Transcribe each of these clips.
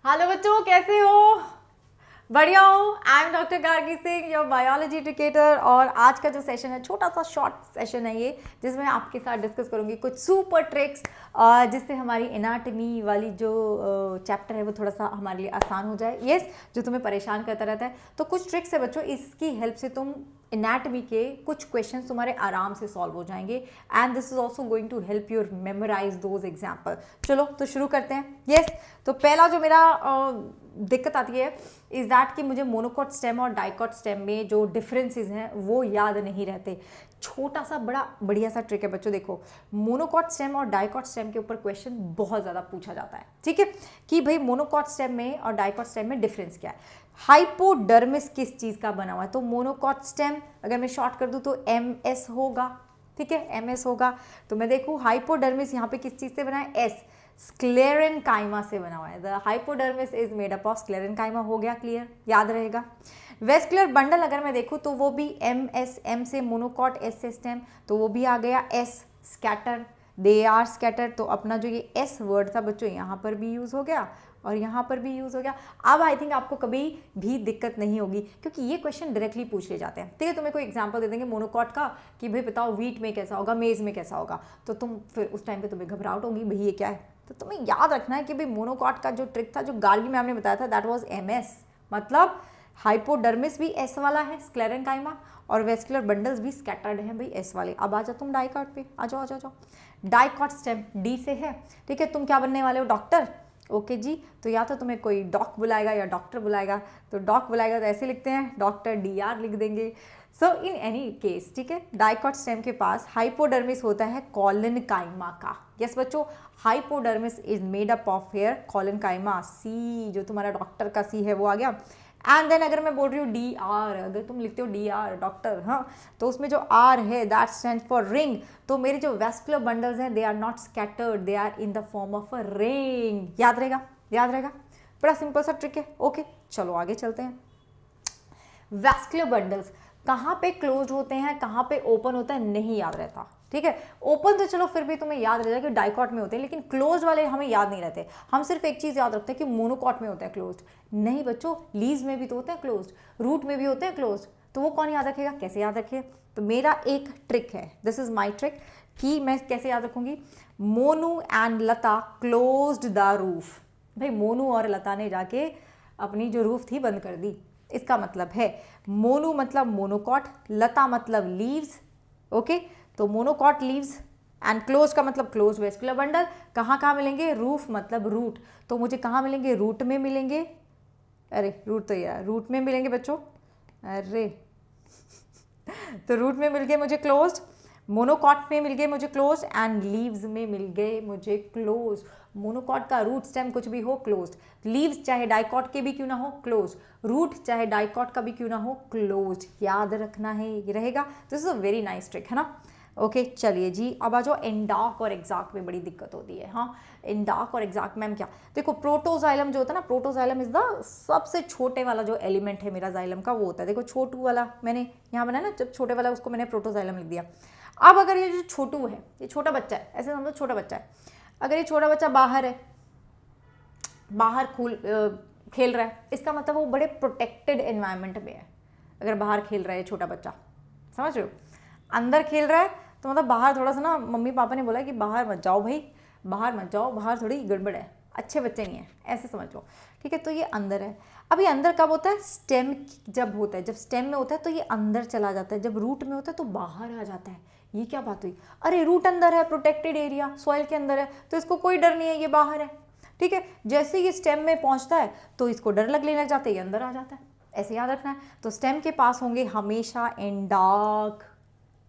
Hello बच्चों, कैसे हो? बढ़िया हो। I am doctor Gargi Singh, your biology educator. और आज का जो सेशन है, छोटा सा शॉर्ट सेशन है ये, जिसमें आपके साथ डिस्कस करूंगी कुछ सुपर ट्रिक्स जिससे हमारी एनाटमी वाली जो चैप्टर है वो थोड़ा सा हमारे लिए आसान हो जाए। यस, जो तुम्हें परेशान करता रहता है। तो कुछ ट्रिक्स है बच्चों, इसकी हेल्प से तुम एनाटमी के कुछ क्वेश्चन तुम्हारे आराम से सॉल्व हो जाएंगे। And this is also going to help you memorise those example. चलो तो शुरू करते हैं। यस, तो पहला जो मेरा दिक्कत आती है इज दैट कि मुझे मोनोकॉट स्टेम और डाइकॉट स्टेम में जो डिफरेंसेस हैं वो याद नहीं रहते। छोटा सा बड़ा बढ़िया सा ट्रिक है बच्चों, देखो मोनोकॉट स्टेम और डाइकॉट स्टेम के ऊपर क्वेश्चन बहुत ज़्यादा पूछा जाता है। ठीक है, कि भाई मोनोकॉट स्टेम में और डाइकॉट स्टेम में डिफरेंस क्या है। हाइपोडर्मिस किस चीज़ का बना हुआ है? तो मोनोकॉट स्टेम अगर मैं शॉर्ट कर दूँ तो MS होगा। ठीक है, MS होगा। तो मैं देखूँ हाइपोडर्मिस यहाँ पे किस चीज़ से बना है? S, स्क्लेरेनकाइमा से बना हुआ है। The hypodermis is made up of sclerenchyma. हो गया क्लियर, याद रहेगा। वेस्कुलर बंडल अगर मैं देखूँ तो वो भी M से मोनोकॉट, S से स्टेम, तो वो भी आ गया S, scatter, they are scatter. तो अपना जो ये S वर्ड था बच्चों यहाँ पर भी यूज़ हो गया और यहाँ पर भी यूज़ हो गया। अब आई थिंक आपको कभी भी दिक्कत नहीं होगी क्योंकि ये क्वेश्चन डायरेक्टली पूछ ले जाते हैं। ठीक है, तुम्हें कोई एग्जांपल दे देंगे मोनोकॉट का कि भाई बताओ वीट में कैसा होगा, मेज़ में कैसा होगा, तो तुम फिर उस टाइम पे तुम्हें घबराहट होगी, भाई ये क्या है। तो तुम्हें याद रखना है कि भाई मोनोकॉट का जो ट्रिक था, जो गार्गी मैम ने बताया था, दैट वाज MS, मतलब हाइपोडर्मिस भी S वाला है, स्क्लेरेनकाइमा, और वेस्कुलर बंडल्स भी स्कैटर्ड हैं भाई S वाले। अब आ जाओ तुम डाइकॉट पे, आ जाओ आ जाओ जाओ। डाइकॉट स्टेम D से है। ठीक है, तुम क्या बनने वाले हो? डॉक्टर। ओके जी, तो या तो तुम्हें कोई डॉक बुलाएगा या डॉक्टर बुलाएगा। तो डॉक बुलाएगा तो ऐसे लिखते हैं, डॉक्टर DR लिख देंगे। सो इन एनी केस, ठीक है, डाइकॉट स्टेम के पास हाइपोडर्मिस होता है कॉलिनकाइमा का। यस बच्चों, hypodermis is made up of hair collenchyma, C, जो तुम्हारा डॉक्टर का C है वो आ गया। एंड देन अगर मैं बोल रही हूँ DR, अगर तुम लिखते हो DR डॉक्टर, हाँ, तो उसमें जो R है दैट स्टैंड फॉर रिंग। तो मेरे जो वेस्कुलर बंडल्स हैं they are not scattered, they are in the form of a ring. याद रहेगा, याद रहेगा। बड़ा सिंपल सा ट्रिक है। ओके, चलो आगे चलते हैं। वेस्कुलर बंडल्स कहाँ पे क्लोज होते हैं, कहाँ पे ओपन होता है, नहीं याद रहता। ठीक है, ओपन तो चलो फिर भी तुम्हें याद रहेगा कि डाइकॉट में होते हैं, लेकिन क्लोज वाले हमें याद नहीं रहते। हम सिर्फ एक चीज़ याद रखते हैं कि मोनोकॉट में होता है क्लोज्ड। नहीं बच्चों, लीव्स में भी तो होते हैं क्लोज्ड, रूट में भी होते हैं क्लोज्ड। तो वो कौन याद रखेगा, कैसे याद रखे? तो मेरा एक ट्रिक है, दिस इज माई ट्रिक, कि मैं कैसे याद रखूंगी। Monu and Lata closed the roof. भाई मोनू और लता ने जाके अपनी जो रूफ थी बंद कर दी। इसका मतलब है मोनू मतलब मोनोकॉट, लता मतलब लीव्स। ओके, तो मोनोकॉट लीव्स एंड क्लोज का मतलब क्लोज वेस्कुलर बंडल। कहाँ कहाँ मिलेंगे? रूफ मतलब रूट। तो मुझे कहाँ मिलेंगे? रूट में मिलेंगे। अरे रूट तो यार रूट में मिलेंगे बच्चों, अरे तो रूट में मिल गए मुझे क्लोज, मोनोकॉट में मिल गए मुझे क्लोज, एंड लीव्स में मिल गए मुझे क्लोज। मोनोकॉट का रूट स्टेम कुछ भी हो क्लोज्ड, लीव्स चाहे डाइकॉट के भी क्यों ना हो क्लोज, रूट चाहे डाइकॉट का भी क्यों ना हो क्लोज। याद रखना है, ये रहेगा। This is a very nice trick, है ना। ओके चलिए जी, अब आ जाओ एंडार्क और एग्जैक्ट में बड़ी दिक्कत होती है। हाँ, एंडार्क और एग्जैक्ट मैम क्या? देखो प्रोटोजाइलम जो होता है ना, प्रोटोजाइलम इज द सबसे छोटे वाला जो एलिमेंट है मेरा जाइलम का, वो होता है। देखो छोटू वाला मैंने यहाँ बनाया ना, जब छोटे वाला उसको मैंने प्रोटोजाइलम लिख दिया। अब अगर ये जो छोटू है, ये छोटा बच्चा है, ऐसे समझो छोटा बच्चा है। अगर ये छोटा बच्चा बाहर है, बाहर खेल रहा है, इसका मतलब वो बड़े प्रोटेक्टेड एनवायरनमेंट में है। अगर बाहर खेल रहा है छोटा बच्चा, समझ रहे हो? अंदर खेल रहा है तो मतलब बाहर थोड़ा सा ना, मम्मी पापा ने बोला कि बाहर मत जाओ भाई, बाहर मत जाओ, बाहर थोड़ी गड़बड़ है, अच्छे बच्चे नहीं है, ऐसे समझ लो। ठीक है, तो ये अंदर है। अब ये अंदर कब होता है? स्टेम जब होता है, जब स्टेम में होता है तो ये अंदर चला जाता है, जब रूट में होता है तो बाहर आ जाता है। ये क्या बात हुई? अरे रूट अंदर है, प्रोटेक्टेड एरिया, सॉइल के अंदर है, तो इसको कोई डर नहीं है, ये बाहर है। ठीक है, जैसे ये स्टेम में पहुंचता है तो इसको डर लगने लग जाता है, ये अंदर आ जाता है। ऐसे याद रखना है। तो स्टेम के पास होंगे हमेशा एंडार्क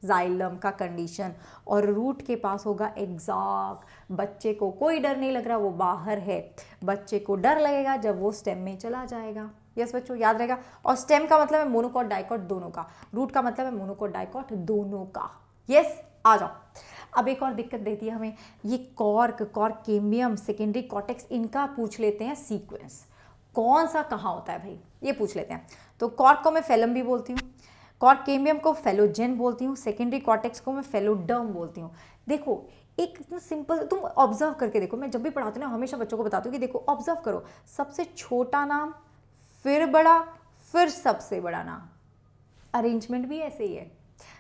जाइलम का कंडीशन, और रूट के पास होगा एग्जैक्ट। बच्चे को कोई डर नहीं लग रहा, वो बाहर है। बच्चे को डर लगेगा जब वो स्टेम में चला जाएगा। यस बच्चों, याद रहेगा। और स्टेम का मतलब है मोनोकॉट डाइकॉट दोनों का, रूट का मतलब है मोनोकॉट डाइकॉट दोनों का। यस, आ जाओ। अब एक और दिक्कत देती है हमें ये कॉर्क, कॉर्केमियम, सेकेंडरी कॉर्टेक्स, इनका पूछ लेते हैं सीक्वेंस, कौन सा कहाँ होता है भाई, ये पूछ लेते हैं। तो कॉर्क को मैं फेलम भी बोलती हूँ, कॉर्केमियम को फेलोजेन बोलती हूँ, सेकेंडरी कॉर्टेक्स को मैं फेलोडर्म बोलती हूँ। देखो एक इतना सिंपल, तुम ऑब्जर्व करके देखो, मैं जब भी पढ़ाती हूँ ना हमेशा बच्चों को बताती हूँ कि देखो ऑब्जर्व करो, सबसे छोटा नाम, फिर बड़ा, फिर सबसे बड़ा नाम। अरेंजमेंट भी ऐसे ही है,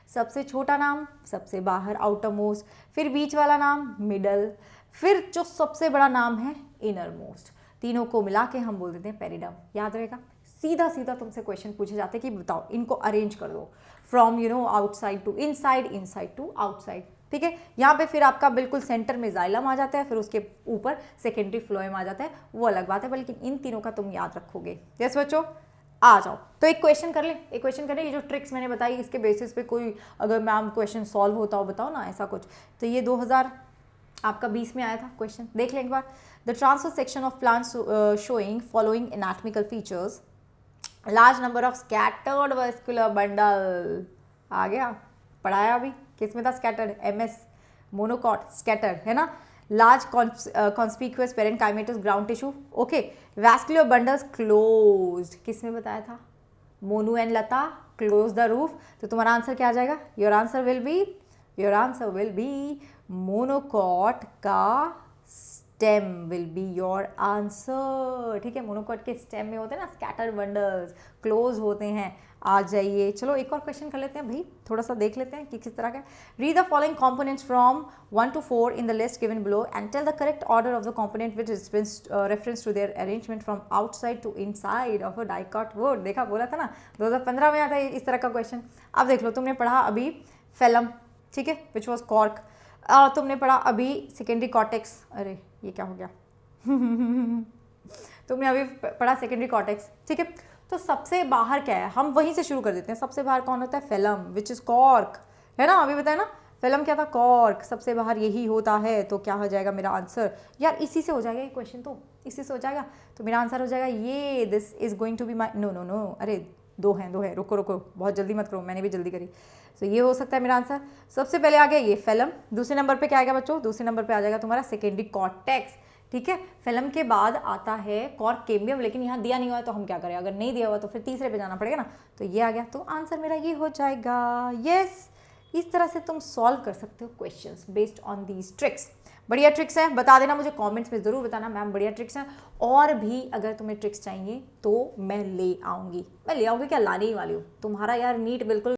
सबसे छोटा नाम सबसे बाहर आउटर मोस्ट, फिर बीच वाला नाम मिडल, फिर जो सबसे बड़ा नाम है इनर मोस्ट। तीनों को मिला के हम बोल देते हैं पेरिडम। याद रहेगा? सीधा सीधा तुमसे क्वेश्चन पूछे जाते हैं कि बताओ इनको अरेंज कर दो from outside to inside, inside to outside. ठीक है, यहाँ पे फिर आपका बिल्कुल सेंटर में जाइलम आ जाता है, फिर उसके ऊपर सेकेंडरी फ्लोएम आ जाता है, वो अलग बात है, लेकिन इन तीनों का तुम याद रखोगे। यस बच्चों, आ जाओ। तो एक क्वेश्चन कर ले, एक क्वेश्चन कर ले, ये जो ट्रिक्स मैंने बताई इसके बेसिस पे कोई अगर मैम क्वेश्चन सॉल्व होता हो बताओ ना, ऐसा कुछ। तो ये 2000 आपका 20 में आया था क्वेश्चन, देख लें एक बार। The transverse section of plants showing following anatomical features, large number of scattered vascular bundle. आ गया, पढ़ाया अभी, किस में था स्कैटर्ड? MS मोनोकॉट स्कैटर है ना। Large conspicuous parenchymatous ground tissue, okay. Vascular bundles closed, किस में बताया था? Monu and Lata, close the roof. तो तुम्हारा आंसर क्या आ जाएगा? Your answer will be monocot का stem will be your answer. ठीक है, मोनोकॉट के स्टेम में होते हैं ना स्कैटर्ड बंडल्स, क्लोज होते हैं। आ जाइए, चलो एक और क्वेश्चन कर लेते हैं भाई, थोड़ा सा देख लेते हैं कि किस तरह का। Read the following components from 1 to 4 in the list given below and tell the correct order of the component which reference to their arrangement from outside to inside of a dicot wood. देखा, बोला था ना 2015 में आता है इस तरह का क्वेश्चन। अब देख लो, तुमने पढ़ा अभी फेलम, ठीक है, विच वॉज कॉर्क। तुमने पढ़ा अभी सेकेंडरी कॉर्टेक्स, अरे ये क्या हो गया तुमने अभी पढ़ा सेकेंडरी कॉर्टेक्स, ठीक है। तो सबसे बाहर क्या है, हम वहीं से शुरू कर देते हैं। सबसे बाहर कौन होता है? फेलम, विच इज कॉर्क, है ना, अभी बताया ना। फेलम क्या था? कॉर्क, सबसे बाहर यही होता है। तो क्या हो जाएगा मेरा आंसर? यार इसी से हो जाएगा ये क्वेश्चन, तो इसी से हो जाएगा। तो मेरा आंसर हो जाएगा ये, this is going to be my, no, अरे दो हैं, रुको बहुत जल्दी मत करो, मैंने भी जल्दी करी। तो ये हो सकता है मेरा आंसर। सबसे पहले आ गया ये फेलम, दूसरे नंबर पे क्या आएगा बच्चों? दूसरे नंबर पे आ जाएगा तुम्हारा सेकेंडरी कॉर्टेक्स, ठीक है। फेलम के बाद आता है कॉर्केम्बियम, लेकिन यहाँ दिया नहीं हुआ है तो हम क्या करें, अगर नहीं दिया हुआ तो फिर तीसरे पे जाना पड़ेगा ना। तो ये आ गया, तो आंसर मेरा ये हो जाएगा। यस, इस तरह से तुम सॉल्व कर सकते हो questions based on these tricks. बढ़िया ट्रिक्स है, बता देना मुझे कमेंट्स में ज़रूर बताना मैम बढ़िया ट्रिक्स हैं। और भी अगर तुम्हें ट्रिक्स चाहिए तो मैं ले आऊँगी क्या, लाने ही वाली हूँ। तुम्हारा यार नीट बिल्कुल